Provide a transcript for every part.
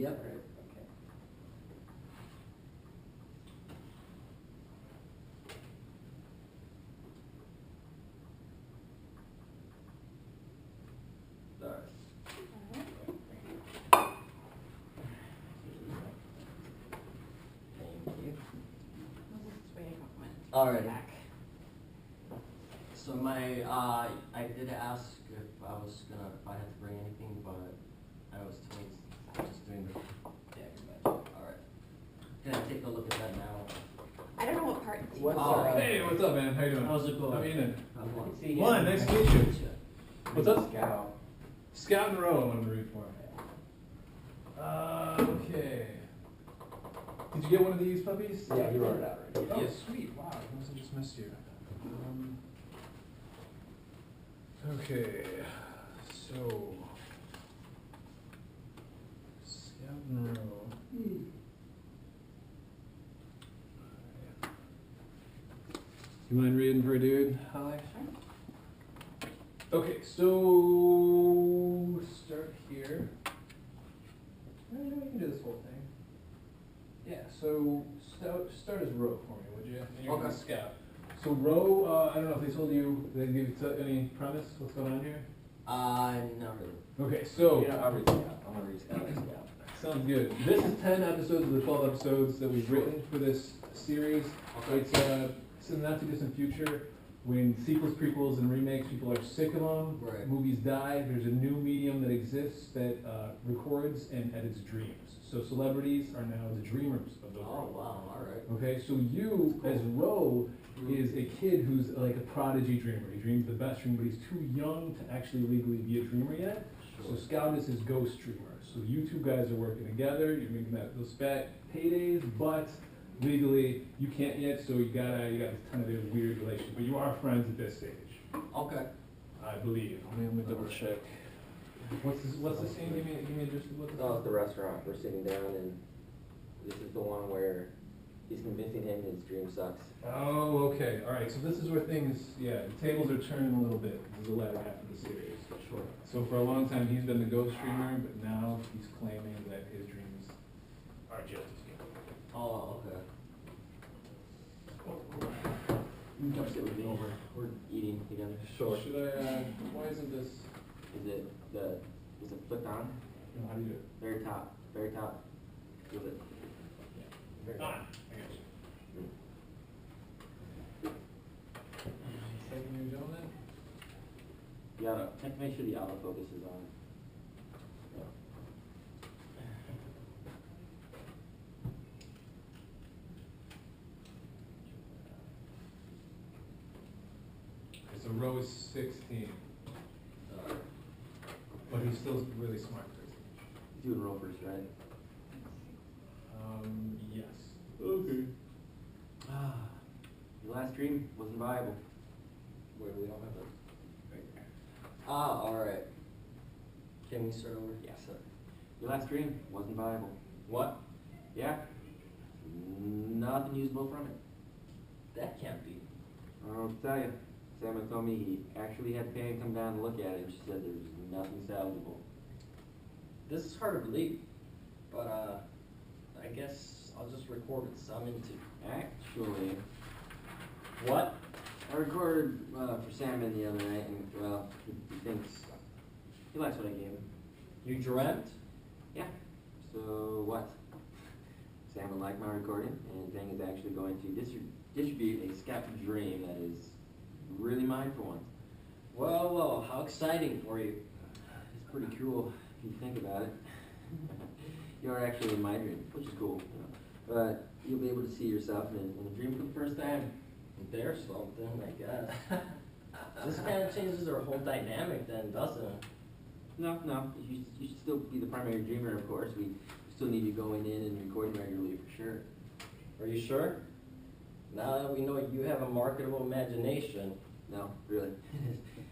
Yep. Right. Alright. So I did ask if I had to bring anything, but I was told I'm just doing the dagger magic. Alright. Can I take a look at that now? I don't know what part. Hey, what's up, man? How you doing? How's it going? How you doing? I'm One, nice to meet you. What's up? Scout. Scout in a row, I wanted to read for. Okay. Did you get one of these puppies? Yeah, you wrote it out right. Oh, Yes. sweet. Wow, I must have just missed you. Okay. So. Scout in a row. You mind reading for a dude, Holly? Okay, so start here. No, you can do this whole thing. Yeah, so start as Roe for me, would you? And you're gonna scout. So Roe, I don't know if they told you, they gave you any premise? What's going on here? Not really. Okay, so. Yeah, I'll read Scout. I'm gonna read Scout. Sounds good. This is 10 episodes of the 12 episodes that we've written for this series. Okay. It's in the not too distant future when sequels, prequels, and remakes, people are sick of them. Right. Movies die. There's a new medium that exists that records and edits dreams. So celebrities are now the dreamers of the Oh, world. wow, alright. Okay, so you, as Roe, is a kid who's like a prodigy dreamer. He dreams the best dream, but he's too young to actually legally be a dreamer yet. Sure. So Scout is his ghost dreamer. So you two guys are working together. You're making those fat paydays, but legally you can't yet. So you got kind of a weird relationship. But you are friends at this stage. Okay. I believe. Let me double check. What's the scene? Give me a gist of what Oh, it's the restaurant. We're sitting down, and this is the one where he's convincing him his dream sucks. Oh, okay. All right. So this is where things, the tables are turning a little bit. This is the latter half of the series. Sure. So for a long time he's been the ghost dreamer, but now he's claiming that his dreams are just as good. Oh, okay. You can come sit with me. We're eating together. Sure. Should I? Why isn't this? Is it flipped on? No, how do you do it? Very top. Very top. With it. Yeah. Very On. I top. got you. Second, you gentlemen. You gotta have to make sure the autofocus is on. Yeah. Okay, so row is 16, but he's still really smart for his age. He's doing rovers, right? Yes. Okay. Your last dream wasn't viable. Wait, we don't have that. Right there. Alright. Can we start over? Yeah. Sir. Your last dream wasn't viable. What? Yeah. Nothing usable from it. That can't be. I'll tell you. Sam told me he actually had Pam come down and look at it, and she said there's nothing salvageable. This is hard to believe, but I guess I'll just record it. So I'm into. Actually, What? I recorded for Salmon the other night, and well, he thinks he likes what I gave him. You dreamt? Yeah. So what? Sam will like my recording, and Bang is actually going to distribute a Scout dream that is really mine for once. Well, well, how exciting for you. It's pretty cool if you think about it. You're actually in my dream, which is cool. You know. But you'll be able to see yourself in a dream for the first time. There's something, I guess. This kind of changes our whole dynamic then, doesn't it? No, you should still be the primary dreamer, of course. We still need you going in and recording regularly for sure. Are you sure? Now that we know you have a marketable imagination. No, really.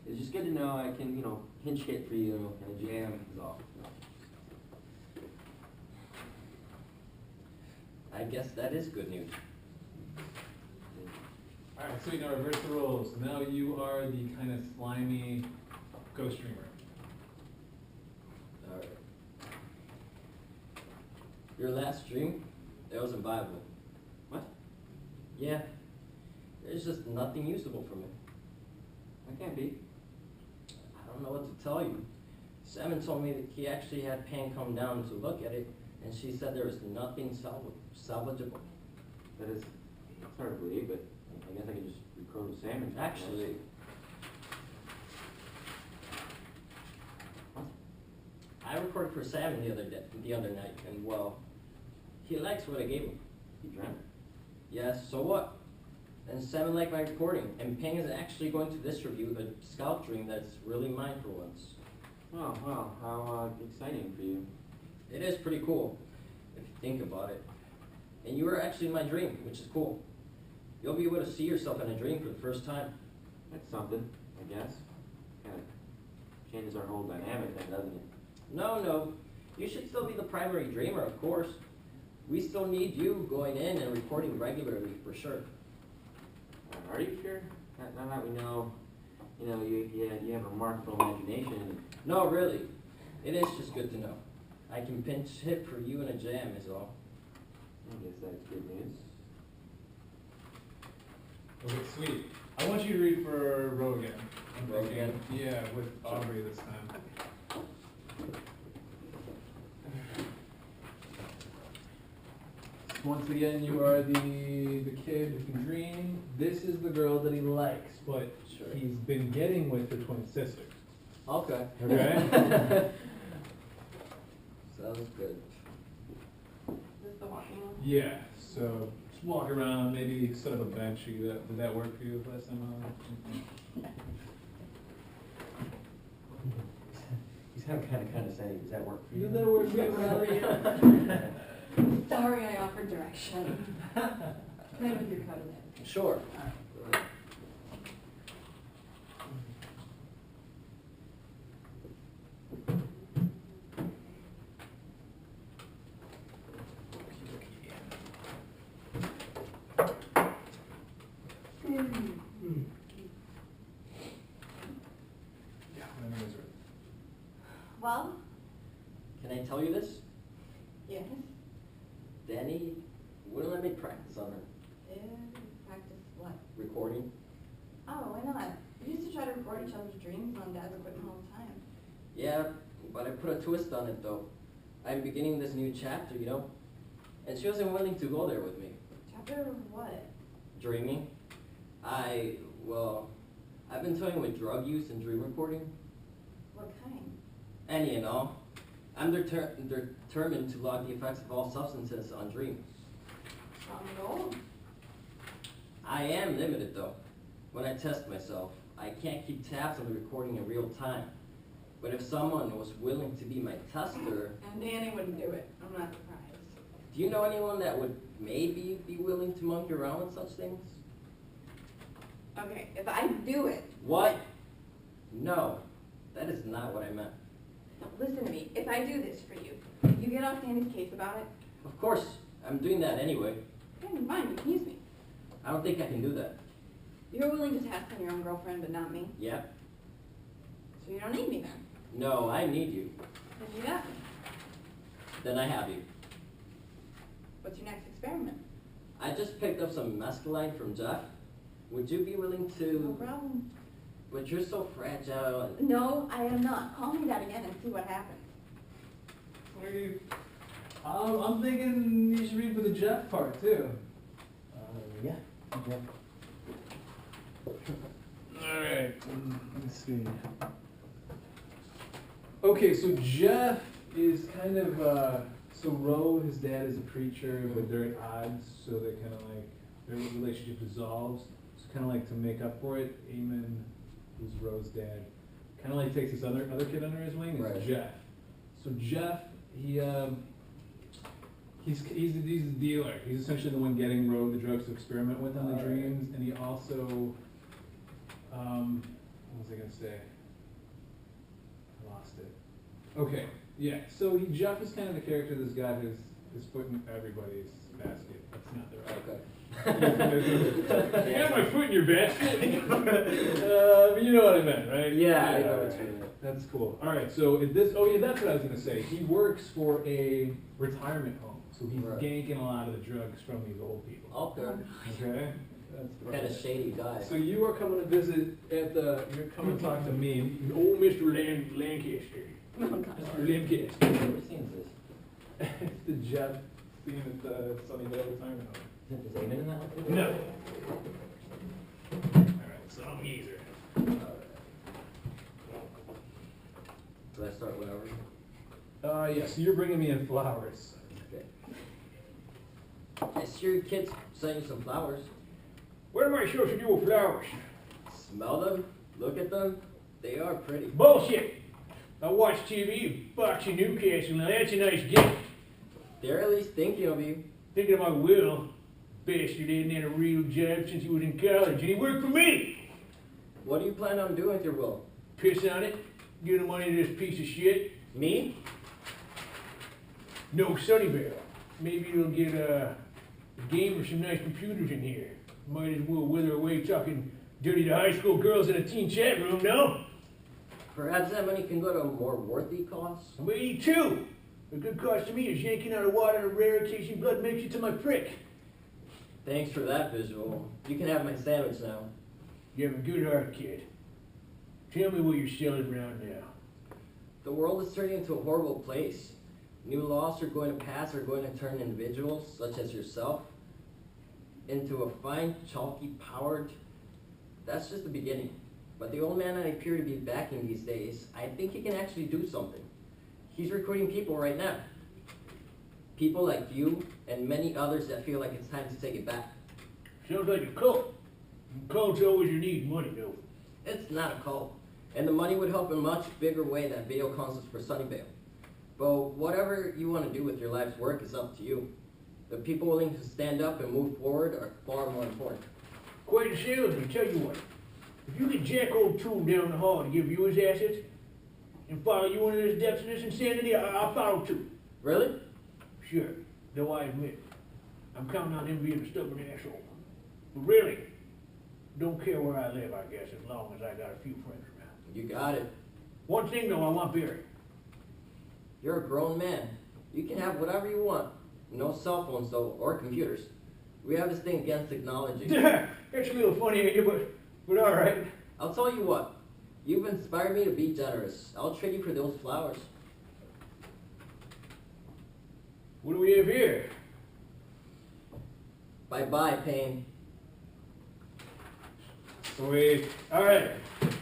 It's just good to know I can, pinch hit for you and a jam is all. I guess that is good news. Alright, so now reverse the roles. Now you are the kind of slimy ghost dreamer. Alright. Your last dream, it wasn't viable. What? Yeah. There's just nothing usable from it. That can't be. I don't know what to tell you. Salmon told me that he actually had Pam come down to look at it, and she said there was nothing salvageable. That is, it's hard to believe, but I guess I can just record with Salmon. Actually, What? I recorded for Salmon the other night, and well, he likes what I gave him. He dreamt. Yes, so what? And Salmon liked my recording, and Ping is actually going to distribute a scout dream that's really mine for once. Oh, wow, how exciting for you. It is pretty cool, if you think about it. And you were actually in my dream, which is cool. You'll be able to see yourself in a dream for the first time. That's something, I guess. Kind of changes our whole dynamic then, doesn't it? No, you should still be the primary dreamer, of course. We still need you going in and recording regularly, for sure. Are you sure? Now that we know, you have a remarkable imagination. No, really. It is just good to know. I can pinch hit for you in a jam is all. I guess that's good news. Okay, sweet. I want you to read for Roe again. I'm Roe thinking- again? Yeah, with Aubrey this time. Once again, you are the kid who can dream. This is the girl that he likes, but Sure. he's been getting with her twin sister. Okay. Okay? Sounds good. This is the walking one? Yeah, so just walk around, maybe set up a bench. Did that work for you last time? He's kind of saying, does that work for you? Did that work for you? Sorry, I offered direction. Play with your coat. Sure. Yeah, my memory's right. Well, Can I tell you this? yes. Danny wouldn't let me practice on her Practice what? recording. Oh, why not? We used to try to record each other's dreams on Dad's equipment all the time. Yeah, but I put a twist on it though. I'm beginning this new chapter, you know? And she wasn't willing to go there with me. Chapter what? Dreaming. I've been toying with drug use and dream recording. What kind? Any and all. I'm determined to log the effects of all substances on dreams. Strong goal. I am limited though. When I test myself, I can't keep tabs on the recording in real time. But if someone was willing to be my tester, And Danny wouldn't do it. I'm not surprised. do you know anyone that would maybe be willing to monkey around with such things? Okay, if I do it. What? No, that is not what I meant. Now listen to me. If I do this for you, you get off Danny's case about it. Of course, I'm doing that anyway. Okay, fine, you can use me. I don't think I can do that. You're willing to test on your own girlfriend, but not me. Yep. So you don't need me then. No, I need you. Then you got me. Then I have you. What's your next experiment? I just picked up some mescaline from Jeff. Would you be willing No to? problem. But you're so fragile and... No, I am not. Call me that again and see what happens. Sweet. I'm thinking you should read for the Jeff part too. Yeah. Alright, let's see. Okay, so Jeff is kind of, so Ro, his dad is a preacher, but they're at odds, so they kind of like, their relationship dissolves. So kind of like to make up for it, Eamon, who's Ro's dad, kind of like takes this other kid under his wing, Right. is Jeff. So Jeff, he's a dealer. He's essentially the one getting Ro the drugs to experiment with on the Alright. dreams, and he also, what was I gonna say? I lost it. Okay, yeah. So Jeff is kind of the character that's got his foot in everybody's basket. That's not the right. Okay. I got my foot in your basket. But you know what I meant, right? Yeah, I know all what you right. mean. That's cool. All right, so if this, oh yeah, that's what I was gonna say. He works for a retirement homes. So he's Right. ganking a lot of the drugs from these old people. Okay. Okay? That's Kind of perfect. shady guy. So you are coming to visit you're coming to talk to me, old Mr. Lancaster. Oh, God. Mr. Lancaster. I've never seen this. It's the jet scene at the Sunnyvale Retirement Home. Is Eamon in that one? No. Alright, so I'm geezer. Do I start whenever? Yeah, so you're bringing me in flowers. Okay. I see your kids sent you some flowers. What am I supposed to do with flowers? Smell them, look at them, they are pretty. Bullshit! I watch TV, box in Newcastle, now that's a nice gift. They're at least thinking of you. Thinking of my Will, bastard hadn't had a real job since he was in college, and he worked for me! What do you plan on doing with your will? Piss on it, give the money to this piece of shit. Me? No Sunnyvale. Maybe you'll get a game with some nice computers in here. Might as well wither away talking dirty to high school girls in a teen chat room, no? Perhaps that money can go to a more worthy cause? Me too. A good cause to me is yanking out of water a rare tasting blood makes it to my prick. Thanks for that visual. You can have my sandwich now. You have a good heart, kid. Tell me what you're selling around now. The world is turning into a horrible place. New laws are going to pass are going to turn individuals, such as yourself, into a fine, chalky, powered... That's just the beginning. But the old man I appear to be backing these days, I think he can actually do something. He's recruiting people right now. People like you and many others that feel like it's time to take it back. Sounds like a cult. Cults always need money, though. It's not a cult. And the money would help in a much bigger way than video concerts for Sunnyvale. But whatever you want to do with your life's work is up to you. The people willing to stand up and move forward are far more important. Quite a salesman, tell you what. If you get Jack O'Toole down the hall to give you his assets, and follow you into this depths of this insanity, I'll follow too. Really? Sure, though I admit, I'm counting on him being a stubborn asshole. But really, don't care where I live, I guess, as long as I got a few friends around. You got it. One thing though, I want Barry. You're a grown man. You can have whatever you want. No cell phones though, or computers. We have this thing against technology. That's a little funny, ain't it? But all right. I'll tell you what. You've inspired me to be generous. I'll trade you for those flowers. What do we have here? Bye-bye, pain. Sweet. All right.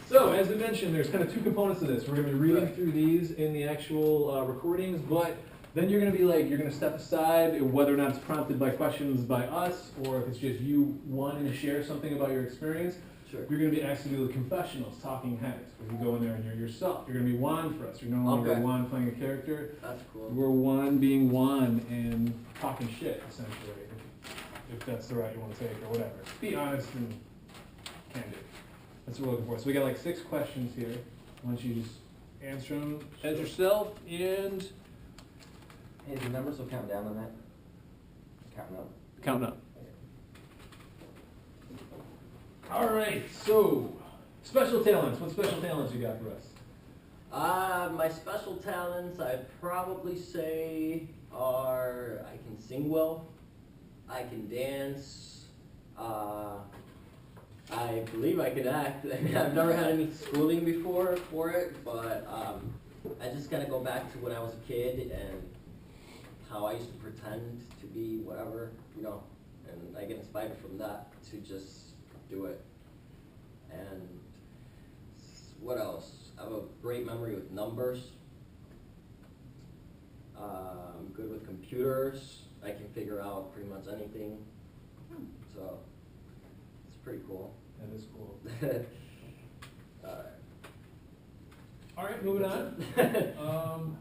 So, as we mentioned, there's kind of two components to this. We're going to be reading Right. through these in the actual recordings, but then you're going to be like, you're going to step aside, whether or not it's prompted by questions by us, or if it's just you wanting to share something about your experience. Sure. You're going to be actually the confessionals, talking heads, where you go in there and you're yourself. You're going to be Juan for us. You're no longer Okay. Juan playing a character. That's cool. We're Juan being Juan and talking shit, essentially, if that's the route you want to take, or whatever. Be honest and candid. That's what we're looking for. So we got like 6 questions here. Why don't you just answer them as yourself, and Hey, the numbers will count down on that? Counting up. count up. All right, so special talents. What special talents you got for us? My special talents, I'd probably say, are I can sing well, I can dance, I believe I could act. I mean, I've never had any schooling before for it, but I just kind of go back to when I was a kid and how I used to pretend to be whatever, you know, and I get inspired from that to just do it. And what else? I have a great memory with numbers. I'm good with computers. I can figure out pretty much anything. So it's pretty cool. That is cool. Alright. All right, moving on.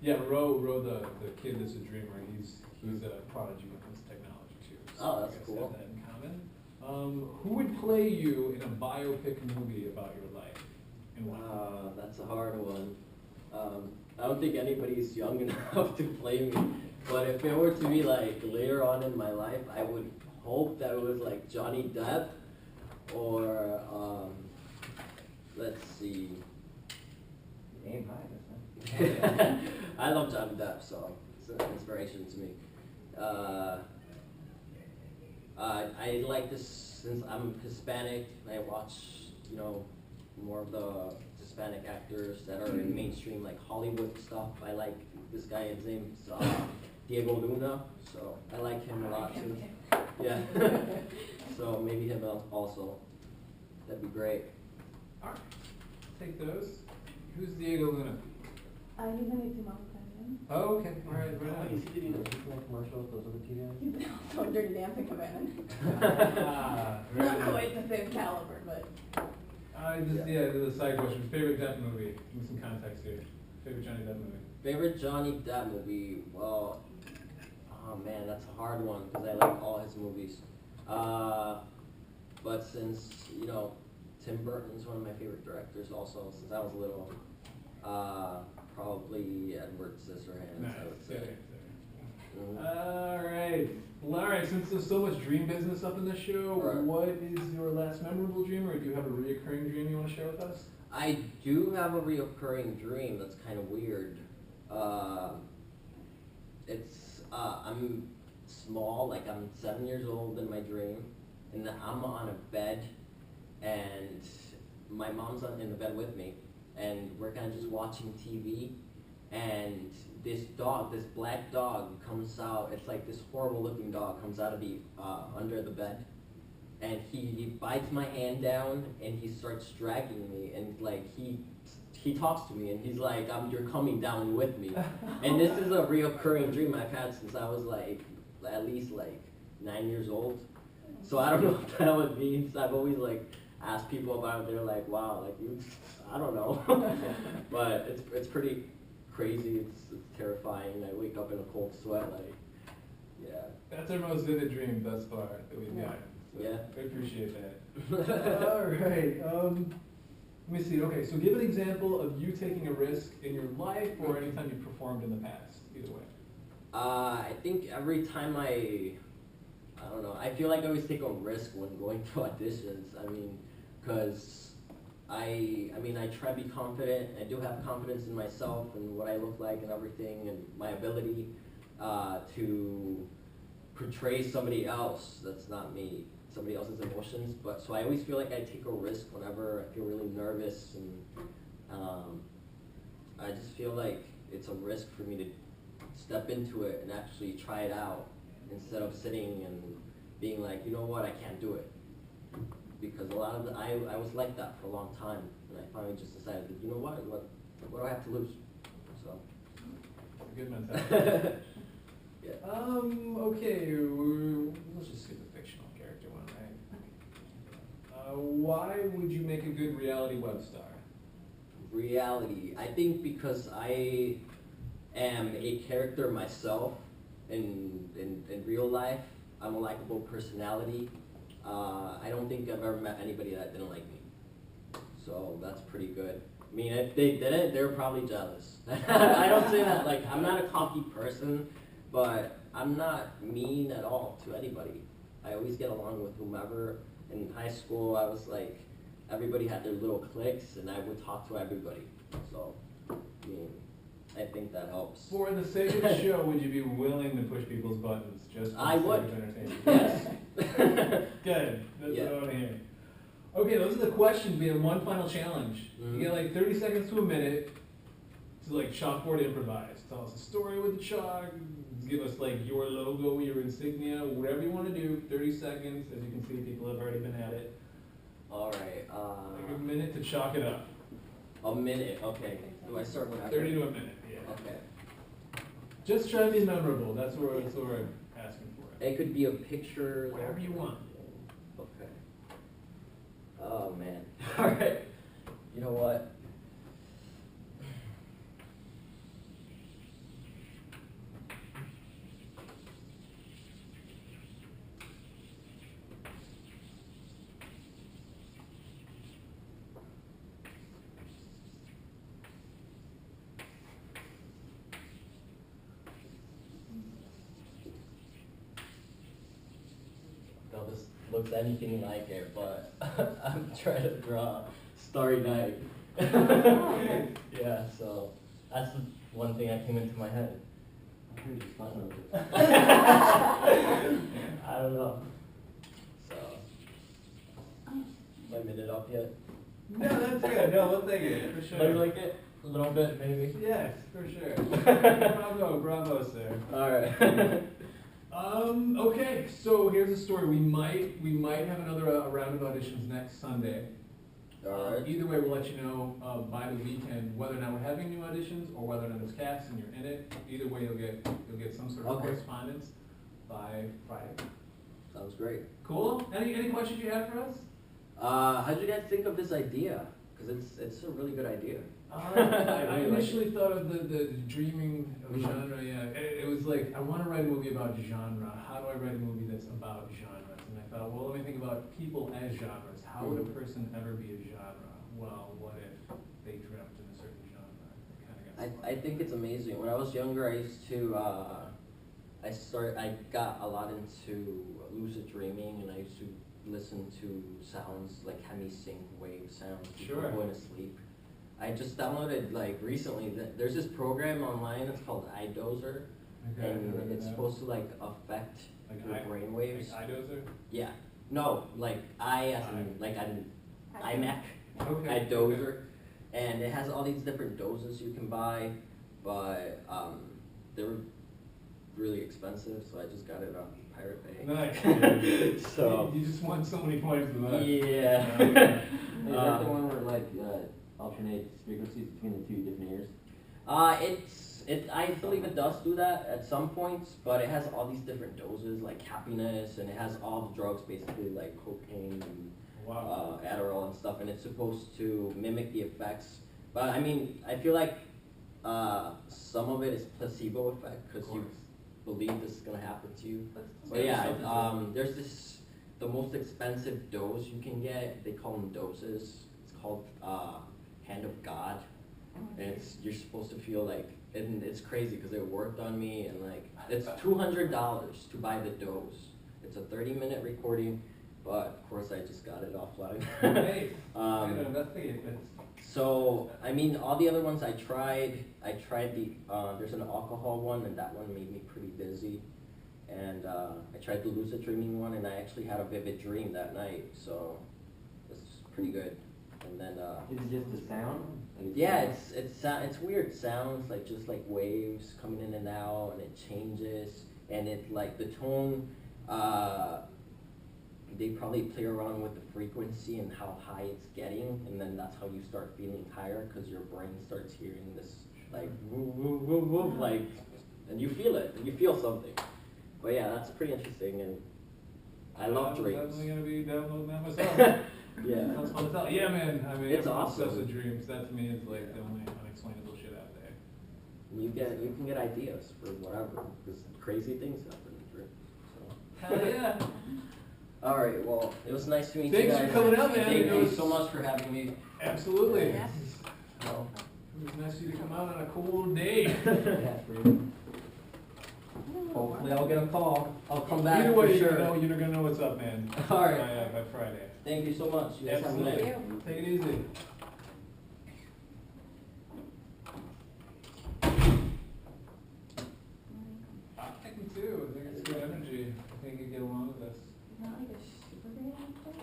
Yeah, Ro, the kid that's a dreamer, he's a prodigy with this technology too. So Oh, that's I guess cool. Have that in common. Who would play you in a biopic movie about your life? And why? That's a hard one. I don't think anybody's young enough to play me. But if it were to be like later on in my life, I would hope that it was like Johnny Depp or let's see. Aim high, that's I love Johnny Depp, so It's an inspiration to me. I like this since I'm Hispanic. I watch, you know, more of the Hispanic actors that are in mainstream, like Hollywood stuff. I like this guy. His name's Diego Luna, so I like him a lot too. Yeah. So maybe him also. That'd be great. All right, take those. Who's Diego Luna? He's in it tomorrow, time. Oh, okay, all right, right on. Did he make commercials, those other two guys? He's been also in Dirty Dancing Command. Ah, very Not nice. quite the same caliber, but. The side question. Favorite Depp movie? Give me some context here. Favorite Johnny Depp movie? Favorite Johnny Depp movie? Well, oh man, that's a hard one because I like all his movies. But since, you know, Tim Burton's one of my favorite directors also, since I was little, probably Edward Scissorhands, Nice. I would say. Mhm. All right. Well, all right. Since there's so much dream business up in this show, Right. what is your last memorable dream, or do you have a reoccurring dream you want to share with us? I do have a reoccurring dream that's kind of weird. I'm small, like I'm 7 years old in my dream, and I'm on a bed, and my mom's in the bed with me, and we're kind of just watching TV, and this black dog comes out. It's like this horrible looking dog comes out of the under the bed, and he bites my hand down, and he starts dragging me, and like he talks to me, and he's like, you're coming down with me. And this is a reoccurring dream I've had since I was like at least like 9 years old. So I don't know what the hell it means. I've always like asked people about it. They're like, wow, like you, I don't know. But it's pretty crazy. It's terrifying. I wake up in a cold sweat, like, yeah. That's our most vivid dream thus far that we've got. So Yeah. I appreciate that. All right. Let me see. Okay, so give an example of you taking a risk in your life or anytime you performed in the past. Either way. I think every time I don't know, I feel like I always take a risk when going to auditions. I mean, because I try to be confident. I do have confidence in myself and what I look like and everything, and my ability to portray somebody else that's not me, somebody else's emotions. But so I always feel like I take a risk whenever I feel really nervous, and I just feel like it's a risk for me to step into it and actually try it out instead of sitting and being like, you know what, I can't do it. Because a lot of I was like that for a long time, and I finally just decided that, you know what do I have to lose? So. That's a good mentality. Yeah. Okay, let's just skip the fictional character one, right? Why would you make a good reality web star? Reality. I think because I am a character myself in real life. I'm a likable personality. I don't think I've ever met anybody that didn't like me. So that's pretty good. I mean, if they didn't, they're probably jealous. I don't say that, like, I'm not a cocky person, but I'm not mean at all to anybody. I always get along with whomever. In high school, I was like, everybody had their little cliques, and I would talk to everybody. So, I mean, I think that helps. For the sake of the show, would you be willing to push people's buttons just for I the sake would. of entertainment? Yes. Good. That's Yeah. what I want to hear. Okay, those are the questions. We have one final challenge. Mhm. You get like 30 seconds to a minute to like chalkboard improvise. Tell us a story with the chalk. Give us like your logo, your insignia, whatever you want to do. 30 seconds. As you can see, people have already been at it. All right. Like a minute to chalk it up. A minute. Okay. Do I start whenever? 30 to a minute. Yeah. Okay. Just try to be memorable. That's what we're asking for. It could be a picture. Whatever you want. Okay. Oh man. All right. You know what? Though this looks anything like it, but I'm trying to draw Starry Night. Yeah, so that's the one thing that came into my head. I heard you fucking with it. I don't know. So, am I minute up yet? No, that's good. No, we'll take it, for sure. Do you like it? A little bit, maybe. Yes, for sure. Bravo, sir. All right. Okay, so here's the story. We might have another round of auditions next Sunday. All right. Either way, we'll let you know by the weekend whether or not we're having new auditions or whether or not it's cast and you're in it. Either way, you'll get some sort of Okay. correspondence by Friday. Sounds great. Cool. Any questions you have for us? How'd you guys think of this idea? Because it's a really good idea. I really like initially thought of the dreaming of genre. Yeah, it was like I want to write a movie about genre. How do I write a movie that's about genres? And I thought, well, let me think about people as genres. How would a person ever be a genre? Well, what if they dreamt in a certain genre? It kind of got I think it's amazing. When I was younger, I used to I got a lot into lucid dreaming, and I used to listen to sounds like hemisync wave sounds before Sure. going to sleep. I just downloaded like recently that there's this program online. It's called iDozer, Okay, and it's supposed to like affect your brain waves. Like iDozer? Yeah. No, like I as in like an iMac. Okay. iDozer, and it has all these different doses you can buy, but they were really expensive, so I just got it on Pirate Bay. Nice. So you just won so many points for that. yeah. Is that the one where it like alternates frequencies between the two different ears? I believe it does do that at some points, but it has all these different doses, like happiness, and it has all the drugs basically, like cocaine and Wow. Adderall and stuff, and it's supposed to mimic the effects. But I mean, I feel like some of it is placebo effect because you believe this is gonna happen to you. But yeah, there's the most expensive dose you can get. They call them doses. It's called Hand of God, and you're supposed to feel like, and it's crazy because it worked on me, and like it's $200 to buy the dose. It's a 30-minute recording, but of course I just got it offline. Hey, investigate this. So I mean, all the other ones I tried the there's an alcohol one, and that one made me pretty dizzy. And I tried the lucid dreaming one, and I actually had a vivid dream that night, so it's pretty good. And then Is it just the sound? Like yeah, it's weird sounds, like just like waves coming in and out, and it changes, and it like the tone. They probably play around with the frequency and how high it's getting, and then that's how you start feeling higher because your brain starts hearing this like woo woo woo woo, like, and you feel it, and you feel something. But yeah, that's pretty interesting, and I love dreams. I'm definitely gonna be downloading that myself. Yeah. Sounds fun to tell. Yeah, man. I mean, It's I'm awesome. obsessed with dreams. That to me is like the only unexplainable shit out there. You can get ideas for whatever, because crazy things happen in dreams. So. Hell yeah. All right, well, it was nice to meet Thanks you for guys. coming out, man. Thank It you was- so much for having me. Absolutely. Yeah. Well, It was nice of you to come out on a cool day. yeah, hopefully I'll get a call. I'll come back Either for way, sure. you're gonna know what's up, man. All right. By Friday. Thank you so much. You guys have a good Absolutely. night. Take it easy. I think me too. I think it's good energy. I think you get along with us. Not like a super great actor.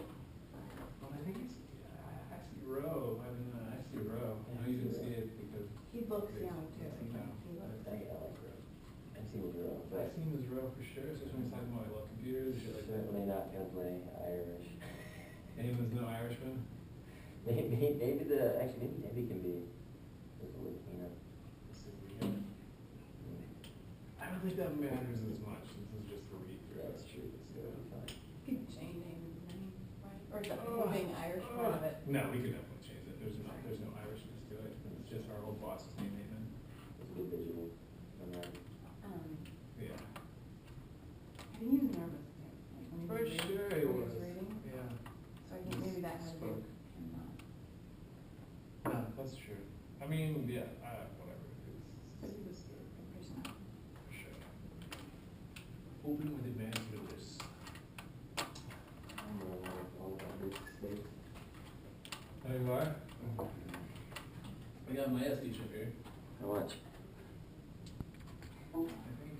Well, I think it's actually Roe. I mean, actually Roe. I know you didn't see it because He looks young too. No. He looks like I've seen the girl, I've but seen this Roe for sure, especially when he's talking about I love computers and shit like that. certainly not gonna play Irish. Anyone's no Irishman? Maybe Debbie can be just a little cleaner. I don't think that matters as much since it's just a read through. That's true. It's gonna be fine. You could change names, right? Or is that people being Irish part of it? No, we could definitely change it. There's no Irishness to it. It's just our old boss's name, Nathan. It's a good visual on that. Yeah. I think he was nervous too. Like when he For was reading- sure when he he was. reading. Yeah. So I think maybe that had to do Spoke. with him not. No, that's true. I mean, yeah, whatever. But he was a good person. For sure. Hoping with advanced notice. I'm gonna learn all about big mistakes. There you are. I got my S teacher here. How much? I think